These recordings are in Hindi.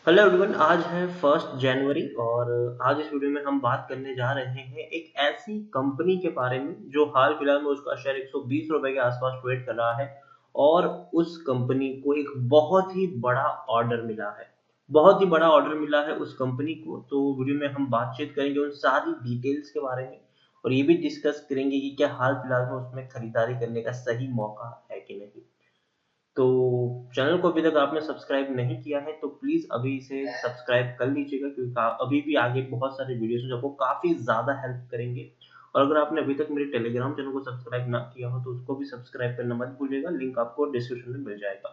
हेलो एवरीवन, आज है 1 जनवरी और आज इस वीडियो में हम बात करने जा रहे हैं एक ऐसी कंपनी के बारे में जो हाल फिलहाल में उसका शेयर 120 रुपए के आसपास ट्रेड कर रहा है। और उस कंपनी को एक बहुत ही बड़ा ऑर्डर मिला है। बहुत ही बड़ा ऑर्डर मिला है उस कंपनी को। तो वीडियो में हम बातचीत करेंगे उन सारी डिटेल्स के बारे में और ये भी डिस्कस करेंगे कि क्या हाल फिलहाल में उसमें खरीदारी करने का सही मौका है कि नहीं। तो चैनल को अभी तक आपने सब्सक्राइब नहीं किया है तो प्लीज अभी इसे सब्सक्राइब कर लीजिएगा, क्योंकि अभी भी आगे बहुत सारे वीडियोस हैं जो आपको काफी ज्यादा हेल्प करेंगे। और अगर आपने अभी तक मेरे टेलीग्राम चैनल को सब्सक्राइब ना किया हो तो उसको भी सब्सक्राइब करना मत भूलिएगा, लिंक आपको डिस्क्रिप्शन में मिल जाएगा।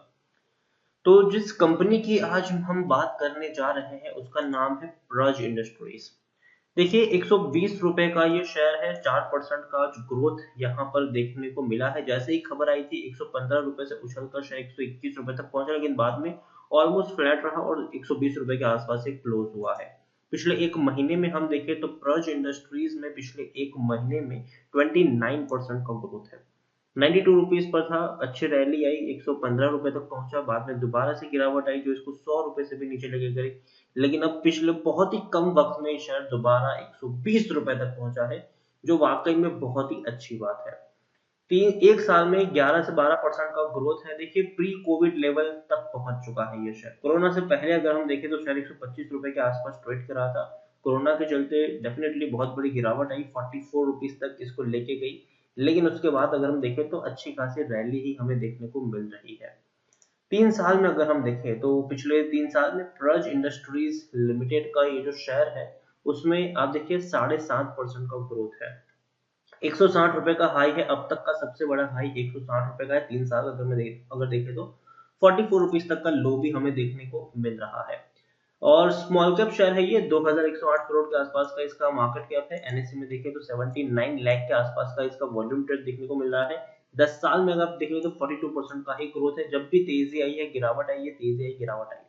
तो जिस कंपनी की आज हम बात करने जा रहे हैं उसका नाम है प्रज इंडस्ट्रीज। देखिए, 120 रुपए का ये शेयर है। 4% का जो ग्रोथ यहाँ पर देखने को मिला है। जैसे ही खबर आई थी 115 रुपए से उछलकर शेयर 121 रुपए तक पहुंचा, लेकिन बाद में ऑलमोस्ट फ्लैट रहा और 120 रुपए के आसपास से क्लोज हुआ है। पिछले एक महीने में हम देखें तो प्रज इंडस्ट्रीज में पिछले एक महीने में 29% का ग्रोथ है। 92 रुपीज पर था, अच्छी रैली आई, 115 रुपए तक पहुंचा, बाद में दोबारा से गिरावट आई जो इसको 100 रुपए से भी नीचे लेके गई। लेकिन अब पिछले बहुत ही कम वक्त में शेयर दोबारा 120 रुपए तक पहुंचा है, जो वाकई में बहुत ही अच्छी बात है। एक साल में 11 से 12% का ग्रोथ है। देखिए, प्री कोविड लेवल तक पहुंच चुका है ये शेयर। कोरोना से पहले अगर हम देखें तो शेयर 125 रुपए के आसपास ट्रेड कर रहा था। कोरोना के चलते डेफिनेटली बहुत बड़ी गिरावट आई, 44 रुपीज तक इसको लेके गई। लेकिन उसके बाद अगर हम देखें तो अच्छी खासी रैली ही हमें देखने को मिल रही है। 3 साल में अगर हम देखें तो पिछले 3 साल में प्रज इंडस्ट्रीज लिमिटेड का ये जो शेयर है उसमें आप देखिए 7.5% का ग्रोथ है। 160 रुपए का हाई है, अब तक का सबसे बड़ा हाई 160 रुपए का है। 3 साल अगर देखें तो 44 रुपीज तक का लो भी हमें देखने को मिल रहा है। और स्मॉल कैप शेयर है ये, 2108 करोड़ के आसपास का इसका मार्केट कैप है। एनएससी में देखें तो 79 लाख के आसपास का इसका वॉल्यूम ट्रेड देखने को मिल रहा है। 10 साल में अगर आप देखेंगे तो 42% का ही ग्रोथ है। जब भी तेजी आई है गिरावट आई है, तेजी आई गिरावट आई।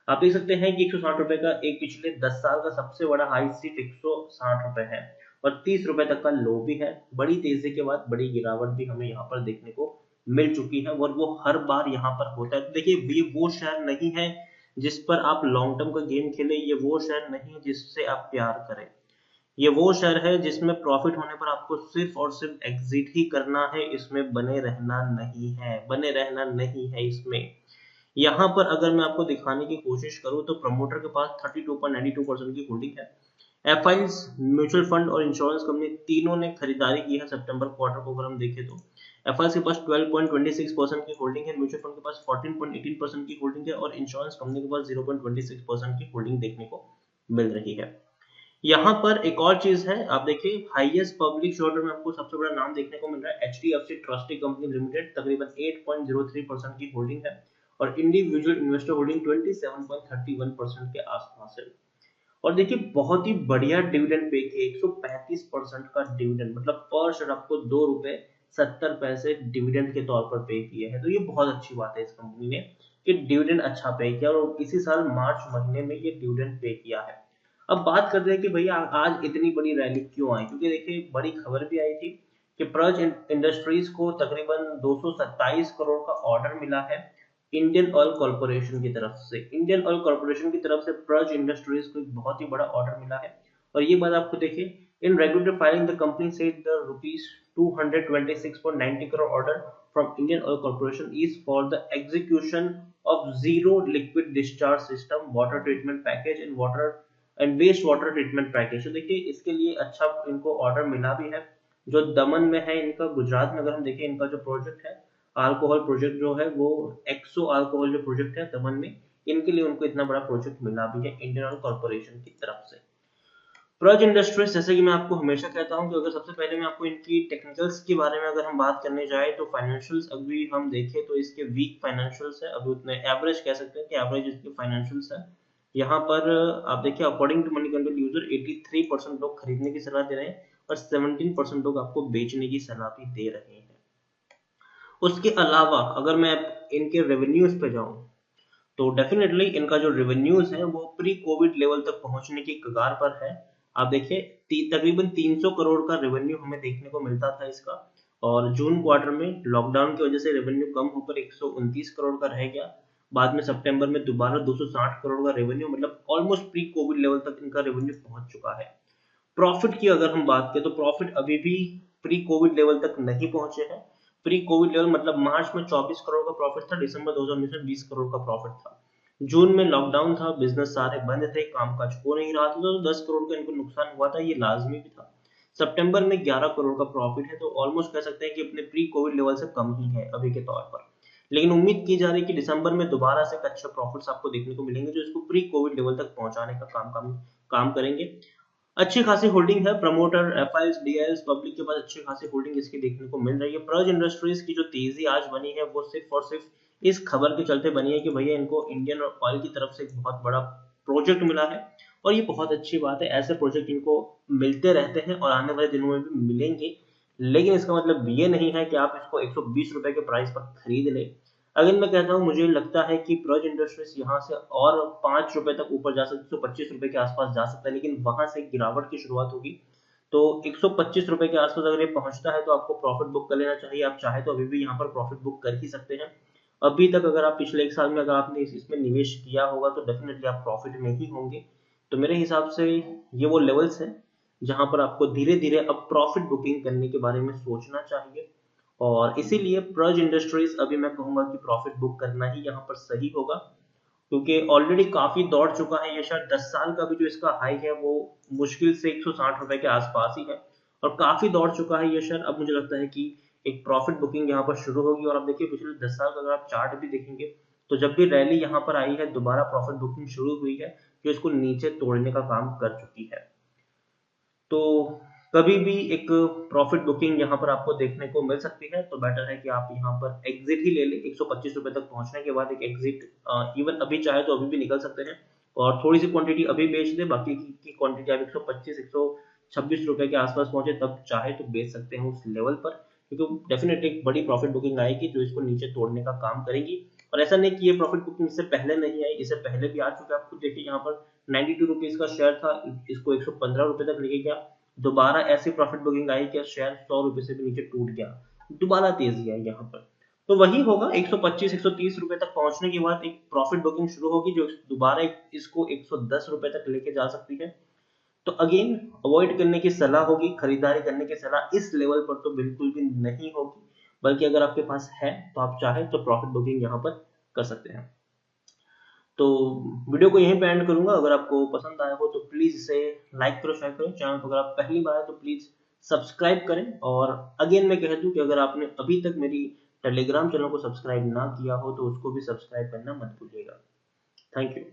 आप देख सकते हैं कि 160 रुपए का एक पिछले 10 साल का सबसे बड़ा हाई सिर्फ 160 रुपए है और 30 रुपए तक का लो भी है। बड़ी तेजी के बाद बड़ी गिरावट भी हमें यहाँ पर देखने को मिल चुकी है और वो हर बार यहाँ पर होता है। तो देखिए, ये वो शेयर नहीं है जिस पर आप लॉन्ग टर्म का गेम खेले, ये वो शेयर नहीं है जिससे आप प्यार करें। ये वो शेयर है जिसमें प्रॉफिट होने पर आपको सिर्फ और सिर्फ एग्जिट ही करना है, इसमें बने रहना नहीं है, बने रहना नहीं है इसमें। यहाँ पर अगर मैं आपको दिखाने की कोशिश करूँ तो प्रमोटर के पास 32.92% की होल्डिंग है। एफआईज, म्यूचुअल फंड और इंश्योरेंस कंपनी तीनों ने खरीदारी की है सितंबर क्वार्टर को। अगर हम देखें तो एफआईज के पास 12.26% की होल्डिंग है, म्यूचुअल फंड के पास 14.18% की होल्डिंग है और इंश्योरेंस कंपनी के पास 0.26% की होल्डिंग देखने को मिल रही है। यहाँ पर एक और चीज है, आप देखिए हाईएस्ट पब्लिक शेयर में आपको सबसे बड़ा नाम देखने को मिल रहा है एचडीएफसी ट्रस्टी कंपनी लिमिटेड, तकरीबन 8.03% की होल्डिंग है और इंडिविजुअल इन्वेस्टर होल्डिंग 27.31% के आसपास है। और देखिए, बहुत ही बढ़िया डिविडेंड पे किया, 135% का डिविडेंड, मतलब पर शेयर आपको 2 रुपए 70 पैसे डिविडेंड के तौर पर पे किए हैं। तो ये बहुत अच्छी बात है इस कंपनी ने कि डिविडेंड अच्छा पे किया और इसी साल मार्च महीने में ये डिविडेंड पे किया है। अब बात करते हैं कि भैया आज इतनी बड़ी रैली क्यों आई, क्योंकि देखिए बड़ी खबर भी आई थी कि प्रज इंडस्ट्रीज को तकरीबन 227 करोड़ का ऑर्डर मिला है इंडियन ऑयल कॉर्पोरेशन की तरफ से। इंडियन ऑयल कॉर्पोरेशन की तरफ से प्रज इंडस्ट्रीज को एक बहुत ही बड़ा ऑर्डर मिला है। और ये बात आपको देखिए, in regulatory filing the company said the rupees 226.90 crore order from Indian Oil Corporation is for the execution of zero liquid discharge system, water treatment package and water and waste water treatment package. तो देखिए, इसके लिए अच्छा इनको ऑर्डर मिला भी है जो दमन में है इनका। गुजरात में अगर हम देखें इनका जो प्रोजेक्ट है अल्कोहल प्रोजेक्ट जो है वो एक्सो अल्कोहल जो प्रोजेक्ट है दमन में, इनके लिए उनको इतना बड़ा प्रोजेक्ट मिला भी है इंडियन ऑयल कॉर्पोरेशन की तरफ से। प्रज इंडस्ट्रीज, जैसे कि मैं आपको हमेशा कहता हूं कि अगर सबसे पहले मैं आपको इनकी टेक्निकल्स के बारे में अगर हम बात करने जाए तो फाइनेंशियल्स अभी हम देखें तो इसके वीक फाइनेंशियल्स है, अभी उतने एवरेज कह सकते हैं कि एवरेज इसके फाइनेंशियल्स है। यहाँ पर आप देखिए, according to Moneycontrol user 83% लोग खरीदने की सलाह दे रहे हैं और 17% लोग आपको बेचने की सलाह भी दे रहे हैं। उसके अलावा अगर मैं इनके रेवेन्यूज पे जाऊं तो डेफिनेटली इनका जो रेवेन्यूज है वो प्री कोविड लेवल तक पहुंचने की कगार पर है। आप देखिए, तकरीबन 300 करोड़ का रेवेन्यू हमें देखने को मिलता था इसका और जून क्वार्टर में लॉकडाउन की वजह से रेवेन्यू कम होकर 129 करोड़ का रह गया। बाद में सितंबर में दोबारा 260 करोड़ का रेवेन्यू, मतलब ऑलमोस्ट प्री कोविड लेवल तक इनका रेवेन्यू पहुंच चुका है। प्रॉफिट की अगर हम बात करें तो प्रॉफिट अभी भी प्री कोविड लेवल तक नहीं पहुंचे हैं। प्री कोविड लेवल मतलब मार्च में 24 करोड़ का प्रॉफिट था, दिसंबर 2019 में 20 करोड़ का प्रॉफिट था। जून में लॉकडाउन था, बिजनेस सारे बंद थे, कामकाज हो नहीं रहा था, तो 10 करोड़ का इनको नुकसान हुआ था, ये लाजमी भी था। सितंबर में 11 करोड़ का प्रॉफिट है, तो ऑलमोस्ट कह सकते हैं कि अपने प्री कोविड लेवल से कम ही है अभी के तौर पर। लेकिन उम्मीद की जा रही है कि दिसंबर में दोबारा से अच्छे प्रॉफिट्स आपको देखने को मिलेंगे, जो इसको प्री कोविड लेवल तक पहुंचाने का काम करेंगे। अच्छी खासी होल्डिंग है, प्रमोटर एफआईएस डीआईएस पब्लिक के पास अच्छी खासी होल्डिंग इसकी देखने को मिल रही है। प्रज इंडस्ट्रीज की जो तेजी आज बनी है वो सिर्फ और सिर्फ इस खबर के चलते बनी है कि भैया इनको इंडियन ऑयल की तरफ से एक बहुत बड़ा प्रोजेक्ट मिला है, और ये बहुत अच्छी बात है। ऐसे प्रोजेक्ट इनको मिलते रहते हैं और आने वाले दिनों में भी मिलेंगे। लेकिन इसका मतलब ये नहीं है कि आप इसको 120 रुपए के प्राइस पर खरीद ले। अगर मैं कहता हूँ, मुझे लगता है कि प्रज इंडस्ट्रीज यहाँ से और 5 रुपए तक ऊपर जा सकते, 125 रुपए के आसपास जा सकता है, लेकिन वहां से गिरावट की शुरुआत होगी। तो 125 रुपए के आसपास अगर ये पहुंचता है तो आपको प्रॉफिट बुक कर लेना चाहिए। आप चाहे तो अभी भी यहाँ पर प्रॉफिट बुक कर ही सकते हैं। अभी तक अगर आप पिछले एक साल में अगर आपने इसमें निवेश किया होगा तो डेफिनेटली आप प्रॉफिट में ही होंगे। तो मेरे हिसाब से ये वो लेवल्स है जहां पर आपको धीरे धीरे अब प्रॉफिट बुकिंग करने के बारे में सोचना चाहिए। और इसीलिए प्रज इंडस्ट्रीज अभी मैं कहूंगा कि प्रॉफिट बुक करना ही यहाँ पर सही होगा, क्योंकि ऑलरेडी काफी दौड़ चुका है। ये शायद 10 साल का भी जो इसका हाई है वो मुश्किल से 160 रुपए के आसपास ही है, और काफी दौड़ चुका है ये शेयर। अब मुझे लगता है कि एक प्रॉफिट बुकिंग यहाँ पर शुरू होगी। और अब देखिए पिछले 10 साल का अगर आप चार्ट भी देखेंगे तो जब भी रैली यहाँ पर आई है दोबारा प्रॉफिट बुकिंग शुरू हुई है, जो इसको नीचे तोड़ने का काम कर चुकी है। तो कभी भी एक प्रॉफिट बुकिंग यहाँ पर आपको देखने को मिल सकती है, तो बेटर है कि आप यहाँ पर एग्जिट ही ले लें। 125 रुपए तक पहुंचने के बाद एक एग्जिट, इवन अभी चाहे तो अभी भी निकल सकते हैं और थोड़ी सी क्वांटिटी अभी बेच दे, बाकी की क्वांटिटी आप 125 126 रुपए के आसपास पहुंचे तब चाहे तो बेच सकते हैं उस लेवल पर, क्योंकि डेफिनेटली एक बड़ी प्रॉफिट बुकिंग आएगी जो इसको नीचे तोड़ने का काम करेगी। और ऐसा नहीं कि ये प्रॉफिट बुकिंग इससे पहले नहीं आई, इससे पहले भी आ चुका है। आप खुद देखिए यहाँ पर 92 रुपीज का शेयर था, इसको 115 रुपए तक लेके गया, दोबारा ऐसी प्रॉफिट बुकिंग आई कि शेयर 100 रुपए से भी नीचे टूट गया, दोबारा तेजी आई यहाँ पर। तो वही होगा, 125 130 रुपए तक पहुंचने के बाद एक प्रॉफिट बुकिंग शुरू होगी जो दोबारा इसको 110 रुपए तक लेके जा सकती है। तो अगेन अवॉइड करने की सलाह होगी, खरीदारी करने की सलाह इस लेवल पर तो बिल्कुल भी नहीं होगी, बल्कि अगर आपके पास है तो आप चाहे तो प्रॉफिट बुकिंग यहाँ पर कर सकते हैं। तो वीडियो को यहीं पे एंड करूंगा। अगर आपको पसंद आया हो तो प्लीज इसे लाइक करो, शेयर करो। चैनल पर अगर आप पहली बार है तो प्लीज सब्सक्राइब करें। और अगेन मैं कह दूं कि अगर आपने अभी तक मेरी टेलीग्राम चैनल को सब्सक्राइब ना किया हो तो उसको भी सब्सक्राइब करना मत भूलिएगा। Thank you.